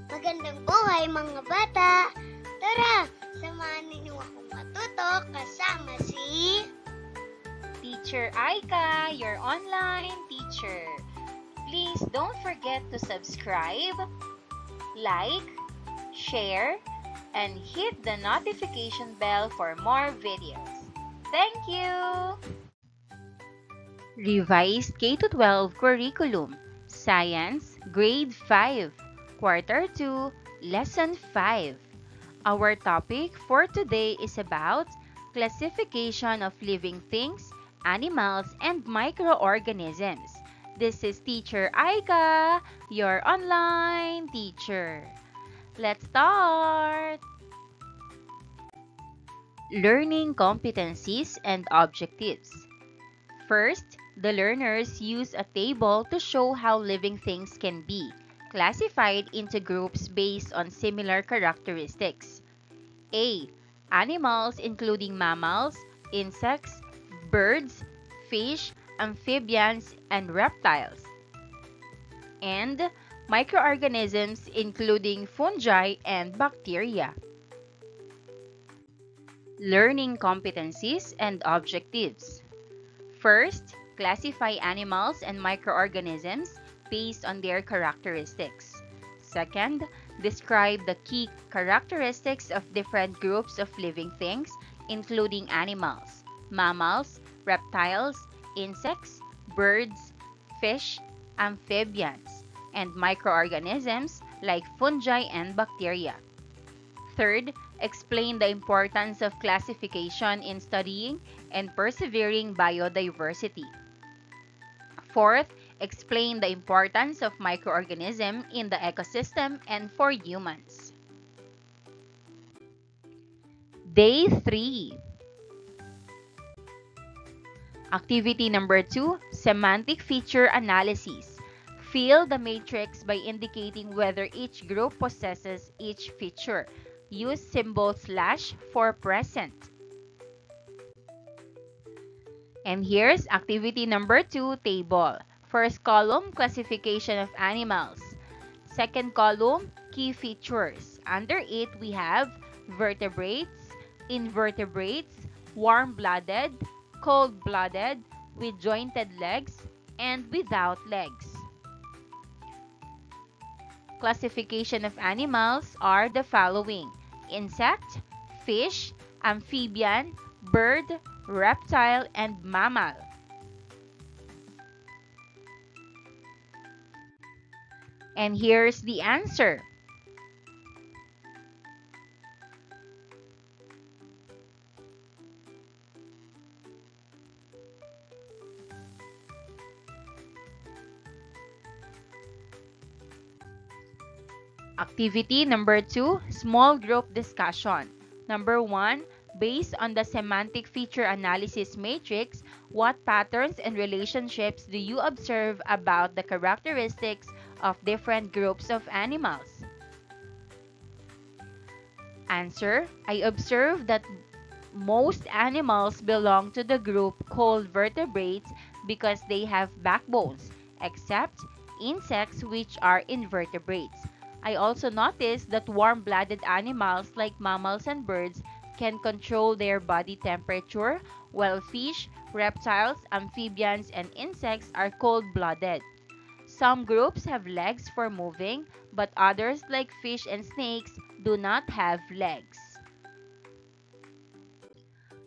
Magandang buhay mga bata! Tara, samahan ninyo akong matuto kasama si Teacher Aika, your online teacher. Please don't forget to subscribe, like, share, and hit the notification bell for more videos. Thank you! Revised K-12 Curriculum, Science, Grade 5, Quarter 2, Lesson 5. Our topic for today is about classification of living things, animals, and microorganisms. This is Teacher Aika, your online teacher. Let's start! Learning competencies and objectives. First, the learners use a table to show how living things can be classified into groups based on similar characteristics. A. Animals including mammals, insects, birds, fish, amphibians, and reptiles. And microorganisms including fungi and bacteria. Learning competencies and objectives. First, classify animals and microorganisms based on their characteristics. Second, describe the key characteristics of different groups of living things, including animals, mammals, reptiles, insects, birds, fish, amphibians, and microorganisms like fungi and bacteria. Third, explain the importance of classification in studying and persevering biodiversity. Fourth, explain the importance of microorganisms in the ecosystem and for humans. Day 3. Activity number 2, Semantic Feature Analysis. Fill the matrix by indicating whether each group possesses each feature. Use symbol / for present. And here's activity number 2, table. First column, classification of animals. Second column, key features. Under it, we have vertebrates, invertebrates, warm-blooded, cold-blooded, with jointed legs, and without legs. Classification of animals are the following: insect, fish, amphibian, bird, reptile, and mammal. And here's the answer. Activity number 2, small group discussion. Number 1, based on the semantic feature analysis matrix, what patterns and relationships do you observe about the characteristics of different groups of animals? Answer: I observe that most animals belong to the group called vertebrates because they have backbones, except insects, which are invertebrates. I also noticed that warm-blooded animals like mammals and birds can control their body temperature, while fish, reptiles, amphibians, and insects are cold-blooded. Some groups have legs for moving, but others, like fish and snakes, do not have legs.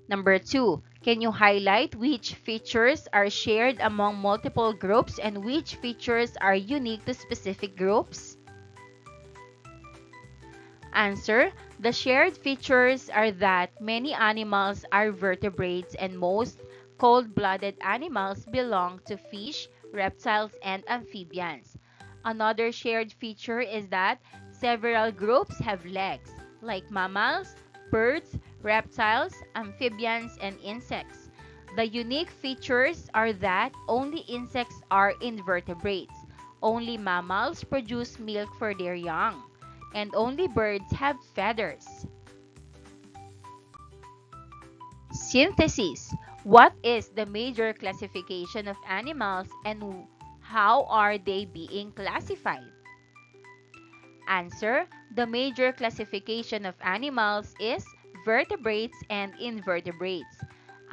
Number 2, can you highlight which features are shared among multiple groups and which features are unique to specific groups? Answer: the shared features are that many animals are vertebrates and most cold-blooded animals belong to fish, reptiles, and amphibians. Another shared feature is that several groups have legs, like mammals, birds, reptiles, amphibians, and insects. The unique features are that only insects are invertebrates, only mammals produce milk for their young, and only birds have feathers. Synthesis. What is the major classification of animals and how are they being classified? Answer: the major classification of animals is vertebrates and invertebrates.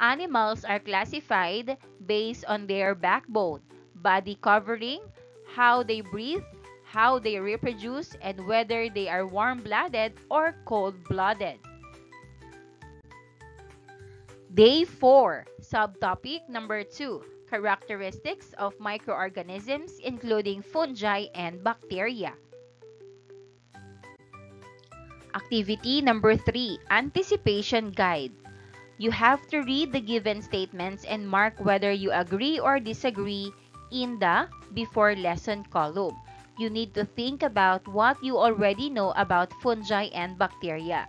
Animals are classified based on their backbone, body covering, how they breathe, how they reproduce, and whether they are warm-blooded or cold-blooded. Day 4, subtopic number 2, characteristics of microorganisms including fungi and bacteria. Activity number 3, anticipation guide. You have to read the given statements and mark whether you agree or disagree in the before lesson column. You need to think about what you already know about fungi and bacteria.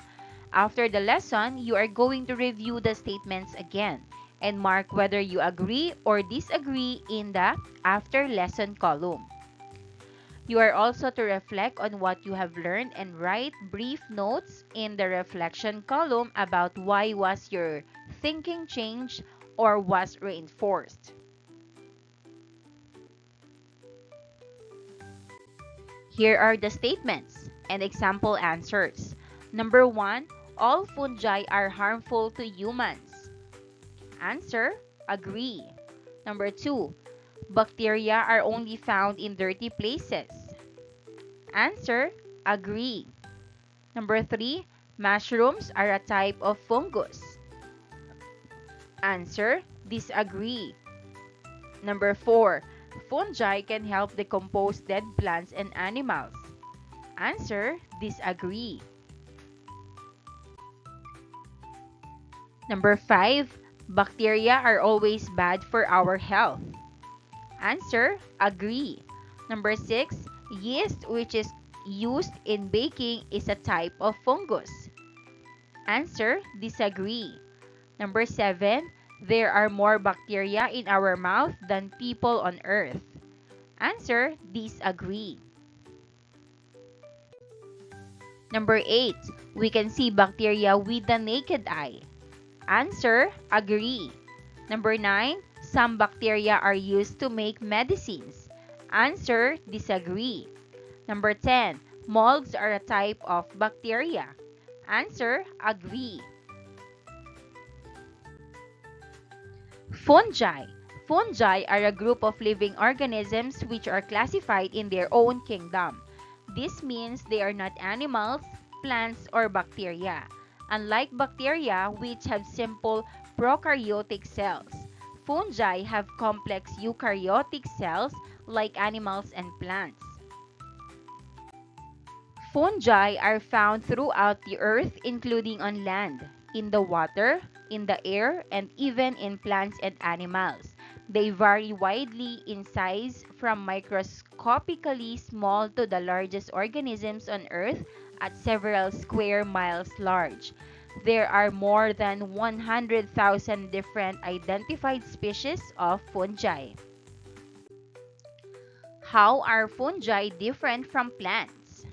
After the lesson, you are going to review the statements again and mark whether you agree or disagree in the after lesson column. You are also to reflect on what you have learned and write brief notes in the reflection column about why was your thinking changed or was reinforced. Here are the statements and example answers. Number 1, all fungi are harmful to humans. Answer: agree. Number 2, bacteria are only found in dirty places. Answer: agree. Number 3, mushrooms are a type of fungus. Answer: disagree. Number 4, fungi can help decompose dead plants and animals. Answer: disagree. Number 5, bacteria are always bad for our health. Answer: agree. Number 6, yeast, which is used in baking, is a type of fungus. Answer: disagree. Number 7, there are more bacteria in our mouth than people on earth. Answer: disagree. Number 8, we can see bacteria with the naked eye. Answer: agree. Number 9, some bacteria are used to make medicines. Answer: disagree. Number 10, molds are a type of bacteria. Answer: agree. Fungi. Fungi are a group of living organisms which are classified in their own kingdom. This means they are not animals, plants, or bacteria. Unlike bacteria, which have simple prokaryotic cells, fungi have complex eukaryotic cells like animals and plants. Fungi are found throughout the earth, including on land, in the water, in the air, and even in plants and animals. They vary widely in size, from microscopically small to the largest organisms on Earth at several square miles large. There are more than 100,000 different identified species of fungi. How are fungi different from plants?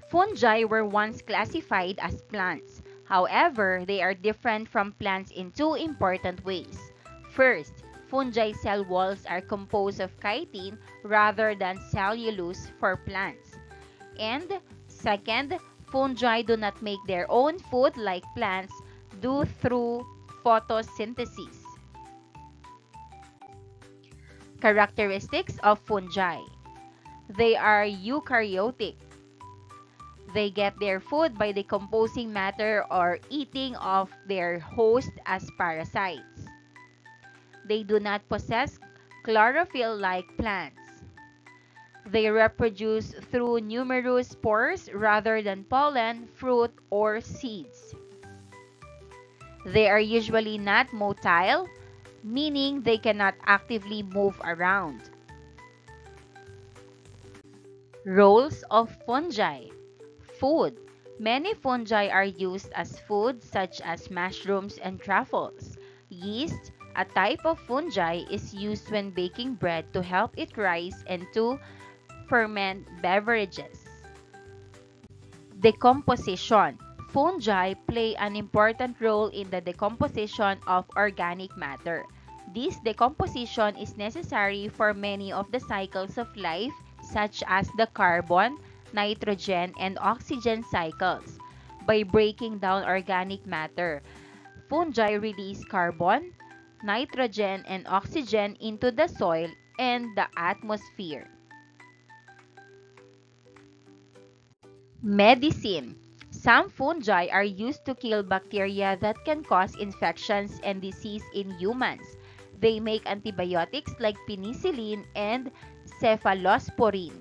Fungi were once classified as plants. However, they are different from plants in two important ways. First, fungi cell walls are composed of chitin rather than cellulose for plants. And second, fungi do not make their own food like plants do through photosynthesis. Characteristics of fungi. They are eukaryotic. They get their food by decomposing matter or eating of their host as parasites. They do not possess chlorophyll like plants. They reproduce through numerous spores rather than pollen, fruit, or seeds. They are usually not motile, meaning they cannot actively move around. Roles of fungi. Food. Many fungi are used as food, such as mushrooms and truffles. Yeast, a type of fungi, is used when baking bread to help it rise and to ferment beverages. Decomposition. Fungi play an important role in the decomposition of organic matter. This decomposition is necessary for many of the cycles of life, such as the carbon, nitrogen, and oxygen cycles. By breaking down organic matter, fungi release carbon, nitrogen, and oxygen into the soil and the atmosphere. Medicine. Some fungi are used to kill bacteria that can cause infections and disease in humans. They make antibiotics like penicillin and cephalosporin.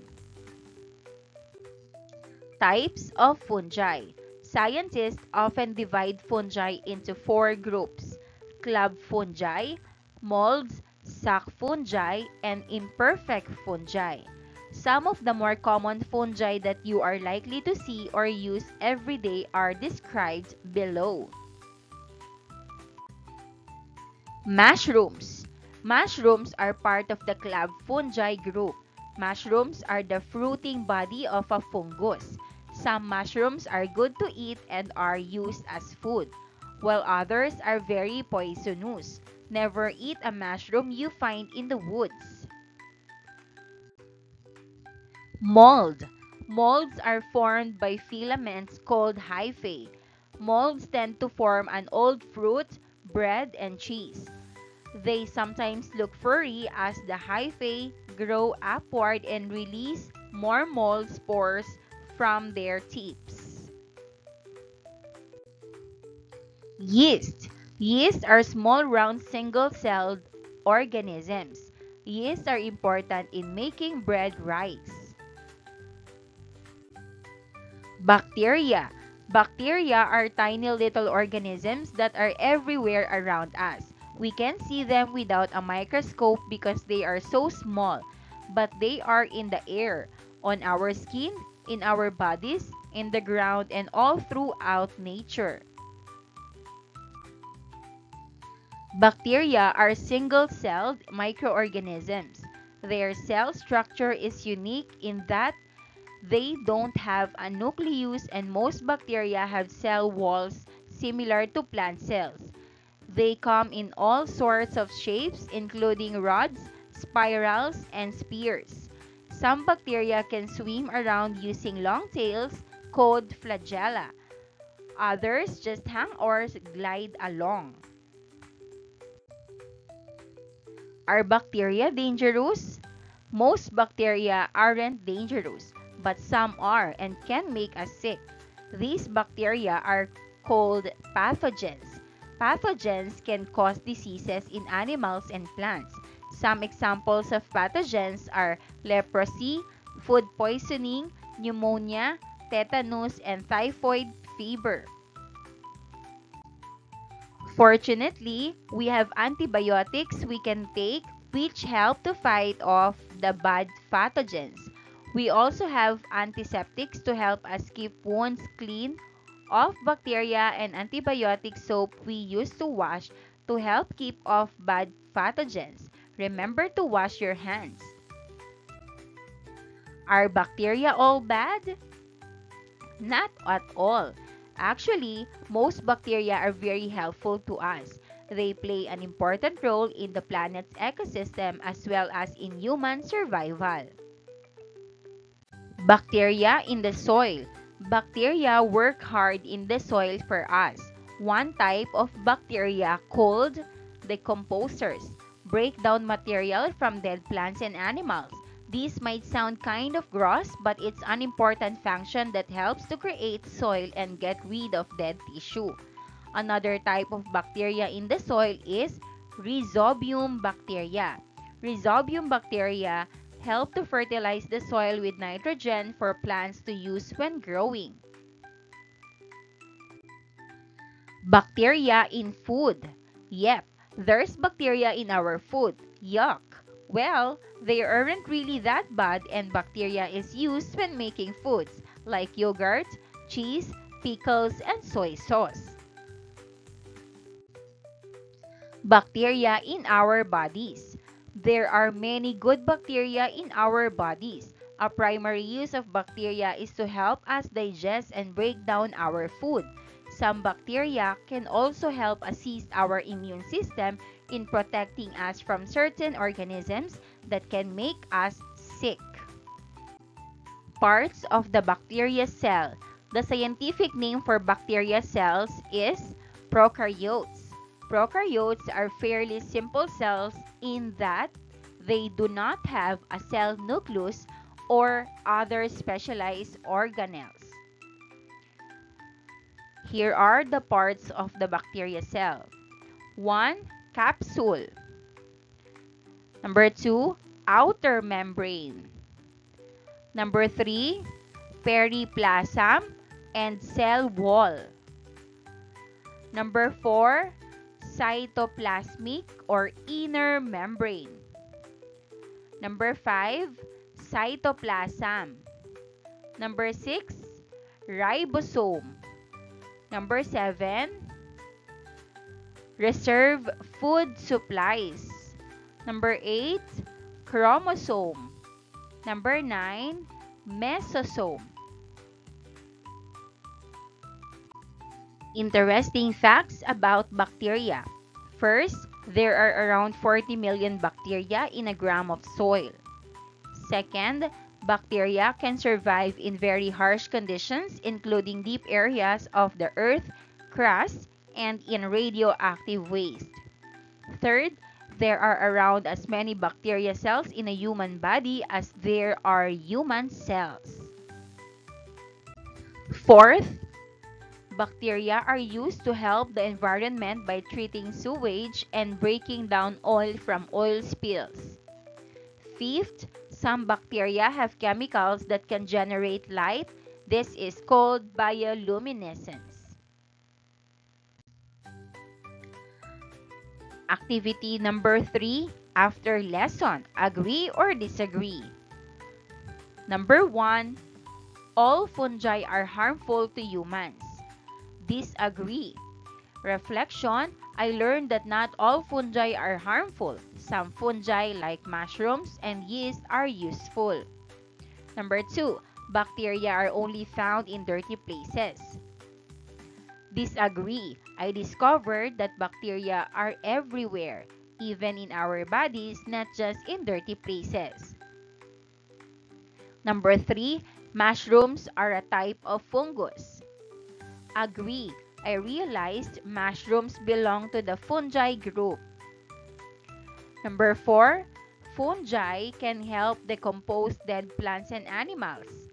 Types of fungi. Scientists often divide fungi into four groups: club fungi, molds, sac fungi, and imperfect fungi. Some of the more common fungi that you are likely to see or use every day are described below. Mushrooms. Mushrooms are part of the club fungi group. Mushrooms are the fruiting body of a fungus. Some mushrooms are good to eat and are used as food, while others are very poisonous. Never eat a mushroom you find in the woods. Mold. Molds are formed by filaments called hyphae. Molds tend to form an old fruit, bread, and cheese. They sometimes look furry as the hyphae grow upward and release more mold spores from their tips. Yeast. Yeast are small round single-celled organisms. Yeast are important in making bread rise. Bacteria. Bacteria are tiny little organisms that are everywhere around us. We can see them without a microscope because they are so small, but they are in the air, on our skin, in our bodies, in the ground, and all throughout nature. Bacteria are single-celled microorganisms. Their cell structure is unique in that they don't have a nucleus, and most bacteria have cell walls similar to plant cells. They come in all sorts of shapes, including rods, spirals, and spears. Some bacteria can swim around using long tails called flagella. Others just hang or glide along. Are bacteria dangerous? Most bacteria aren't dangerous, but some are and can make us sick. These bacteria are called pathogens. Pathogens can cause diseases in animals and plants. Some examples of pathogens are leprosy, food poisoning, pneumonia, tetanus, and typhoid fever. Fortunately, we have antibiotics we can take which help to fight off the bad pathogens. We also have antiseptics to help us keep wounds clean of bacteria and antibiotic soap we use to wash to help keep off bad pathogens. Remember to wash your hands. Are bacteria all bad? Not at all. Actually, most bacteria are very helpful to us. They play an important role in the planet's ecosystem as well as in human survival. Bacteria in the soil. Bacteria work hard in the soil for us. One type of bacteria called decomposers break down material from dead plants and animals. This might sound kind of gross, but it's an important function that helps to create soil and get rid of dead tissue. Another type of bacteria in the soil is rhizobium bacteria. Rhizobium bacteria help to fertilize the soil with nitrogen for plants to use when growing. Bacteria in food. Yep, there's bacteria in our food. Yuck. Well, they aren't really that bad, and bacteria is used when making foods like yogurt, cheese, pickles, and soy sauce. Bacteria in our bodies. There are many good bacteria in our bodies. A primary use of bacteria is to help us digest and break down our food. Some bacteria can also help assist our immune system in protecting us from certain organisms that can make us sick. Parts of the bacteria cell. The scientific name for bacteria cells is prokaryotes. Prokaryotes are fairly simple cells in that they do not have a cell nucleus or other specialized organelles. Here are the parts of the bacteria cell. 1. Capsule. Number 2. Outer membrane. Number 3. Periplasm and cell wall. Number 4. Cytoplasmic or inner membrane. Number 5. Cytoplasm. Number 6. Ribosome. Number 7. Reserve food supplies. Number 8. Chromosome. Number 9. Mesosome. Interesting facts about bacteria. First, there are around 40 million bacteria in a gram of soil. Second, bacteria can survive in very harsh conditions, including deep areas of the earth, crust, and in radioactive waste. Third, there are around as many bacteria cells in a human body as there are human cells. Fourth, bacteria are used to help the environment by treating sewage and breaking down oil from oil spills. Fifth, some bacteria have chemicals that can generate light. This is called bioluminescence. Activity number 3, after lesson, agree or disagree? Number 1, all fungi are harmful to humans. Disagree. Reflection, I learned that not all fungi are harmful. Some fungi like mushrooms and yeast are useful. Number 2, bacteria are only found in dirty places. Disagree. I discovered that bacteria are everywhere, even in our bodies, not just in dirty places. Number 3, mushrooms are a type of fungus. Agree. I realized mushrooms belong to the fungi group. Number 4, fungi can help decompose dead plants and animals.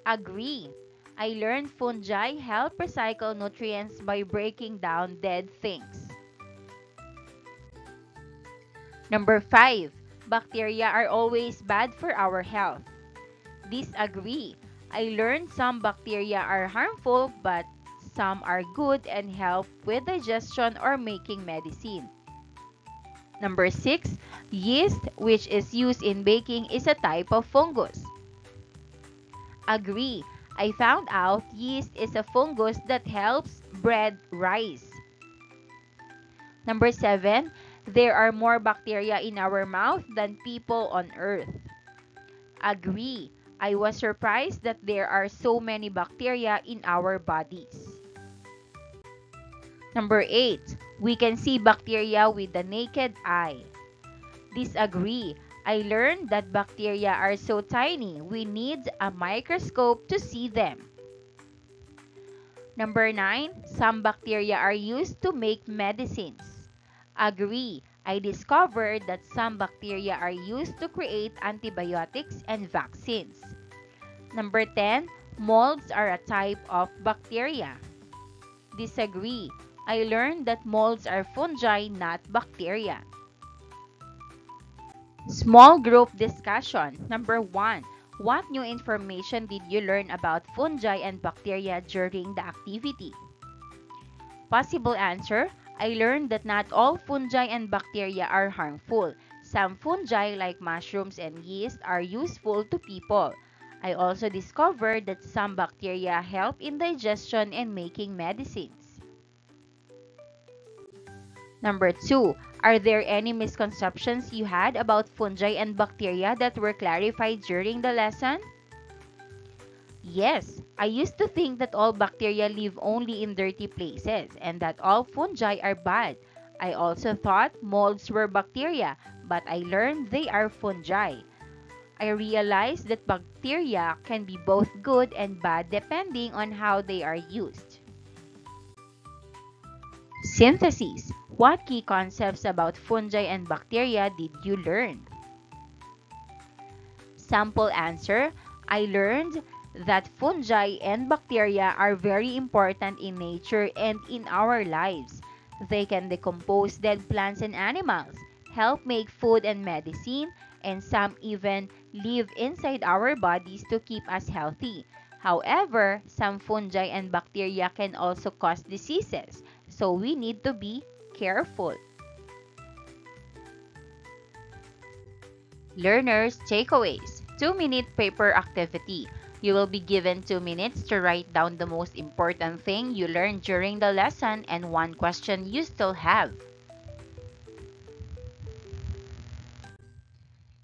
Agree. I learned fungi help recycle nutrients by breaking down dead things. Number 5, bacteria are always bad for our health. Disagree. I learned some bacteria are harmful, but some are good and help with digestion or making medicine. Number 6, yeast, which is used in baking, is a type of fungus. Agree. I found out yeast is a fungus that helps bread rise. Number 7, there are more bacteria in our mouth than people on earth. Agree. I was surprised that there are so many bacteria in our bodies. Number 8, we can see bacteria with the naked eye. Disagree. I learned that bacteria are so tiny, we need a microscope to see them. Number 9, some bacteria are used to make medicines. Agree. I discovered that some bacteria are used to create antibiotics and vaccines. Number 10, molds are a type of bacteria. Disagree. I learned that molds are fungi, not bacteria. Small group discussion. Number 1, what new information did you learn about fungi and bacteria during the activity? Possible answer, I learned that not all fungi and bacteria are harmful. Some fungi like mushrooms and yeast are useful to people. I also discovered that some bacteria help in digestion and making medicines. Number 2, are there any misconceptions you had about fungi and bacteria that were clarified during the lesson? Yes, I used to think that all bacteria live only in dirty places and that all fungi are bad. I also thought molds were bacteria, but I learned they are fungi. I realized that bacteria can be both good and bad depending on how they are used. Synthesis. What key concepts about fungi and bacteria did you learn? Sample answer. I learned that fungi and bacteria are very important in nature and in our lives. They can decompose dead plants and animals, help make food and medicine, and some even live inside our bodies to keep us healthy. However, some fungi and bacteria can also cause diseases, so we need to be careful. Learners' takeaways. 2-minute paper activity. You will be given 2 minutes to write down the most important thing you learned during the lesson and one question you still have.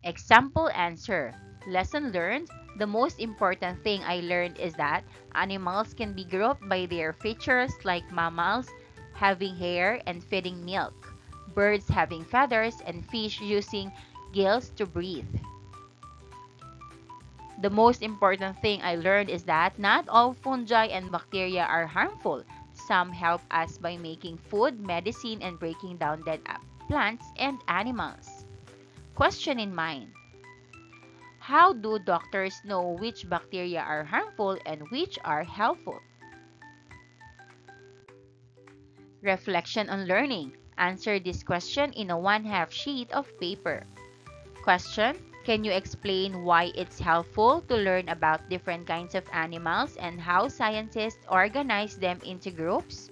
Example answer. Lesson learned. The most important thing I learned is that animals can be grouped by their features like mammals having hair and feeding milk, birds having feathers, and fish using gills to breathe. The most important thing I learned is that not all fungi and bacteria are harmful. Some help us by making food, medicine, and breaking down dead plants and animals. Question in mind. How do doctors know which bacteria are harmful and which are helpful? Reflection on learning. Answer this question in a 1/2 sheet of paper. Question. Can you explain why it's helpful to learn about different kinds of animals and how scientists organize them into groups?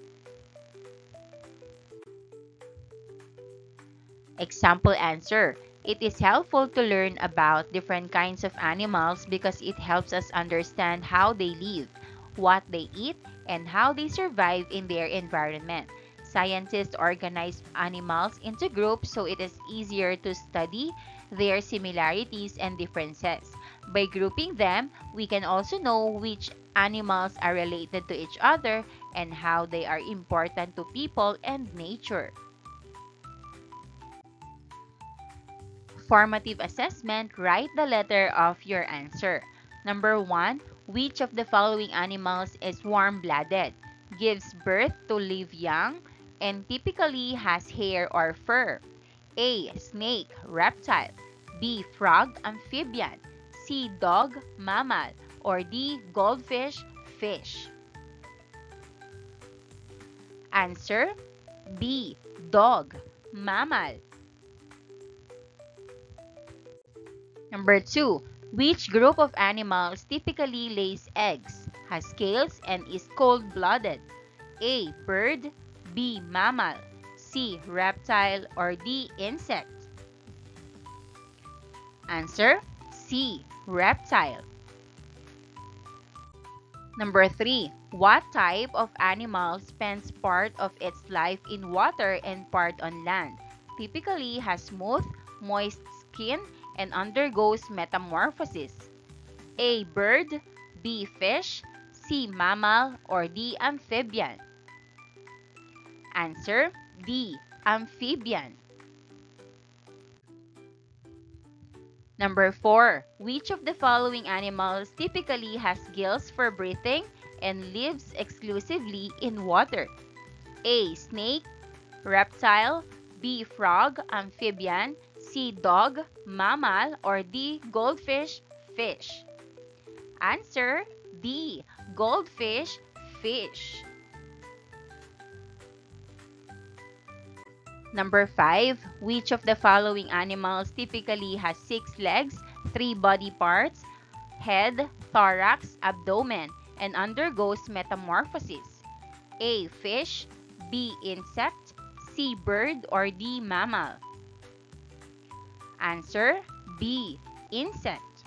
Example answer. It is helpful to learn about different kinds of animals because it helps us understand how they live, what they eat, and how they survive in their environment. Scientists organize animals into groups so it is easier to study their similarities and differences. By grouping them, we can also know which animals are related to each other and how they are important to people and nature. Formative assessment, write the letter of your answer. Number 1, which of the following animals is warm-blooded, gives birth to live young, and typically has hair or fur? A. Snake, reptile. B. Frog, amphibian. C. Dog, mammal. Or D. Goldfish, fish. Answer B. Dog, mammal. Number 2. Which group of animals typically lays eggs, has scales, and is cold-blooded? A. Bird. B. Mammal. C. Reptile. Or D. Insect. Answer C. Reptile. Number 3. What type of animal spends part of its life in water and part on land? Typically has smooth, moist skin and undergoes metamorphosis. A. Bird. B. Fish. C. Mammal. Or D. Amphibian. Answer D. Amphibian. Number 4. Which of the following animals typically has gills for breathing and lives exclusively in water? A. Snake, reptile. B. Frog, amphibian. C. Dog, mammal. Or D. Goldfish, fish. Answer D. Goldfish, fish. Number 5. Which of the following animals typically has 6 legs, 3 body parts, head, thorax, abdomen, and undergoes metamorphosis? A. Fish. B. Insect. C. Bird. Or D. Mammal. Answer B. Insect.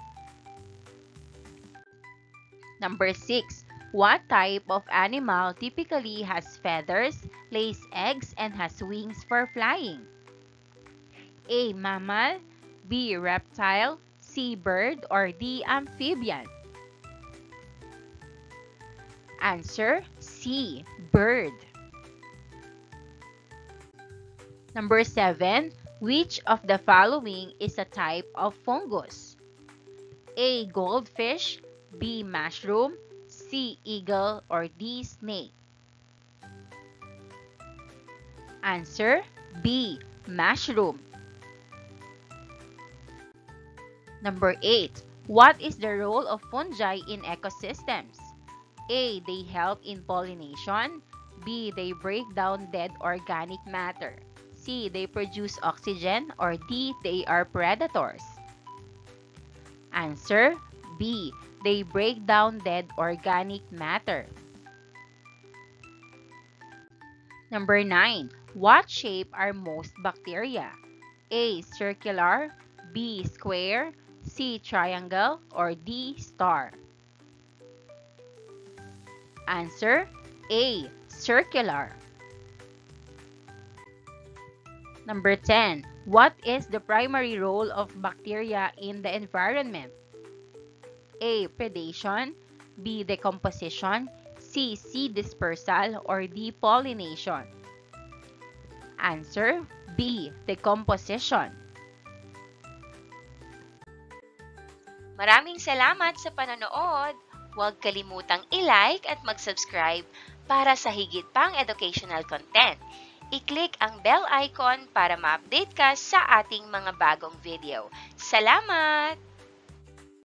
Number 6. What type of animal typically has feathers, lays eggs, and has wings for flying? A. Mammal. B. Reptile. C. Bird. Or D. Amphibian. Answer C. Bird. Number 7. Which of the following is a type of fungus? A. Goldfish, B. Mushroom, C. Eagle, or D. Snake? Answer B. Mushroom. Number 8. What is the role of fungi in ecosystems? A. They help in pollination. B. They break down dead organic matter. C. They produce oxygen. Or D. They are predators. Answer B. They break down dead organic matter. Number 9. What shape are most bacteria? A. Circular, B. Square, C. Triangle, or D. Star? Answer A. Circular. Number 10. What is the primary role of bacteria in the environment? A. Predation, B. Decomposition, C. Seed dispersal, or D. Pollination? Answer B. Decomposition. Maraming salamat sa panonood! Huwag kalimutang i-like at mag-subscribe para sa higit pang educational content. I-click ang bell icon para ma-update ka sa ating mga bagong video. Salamat!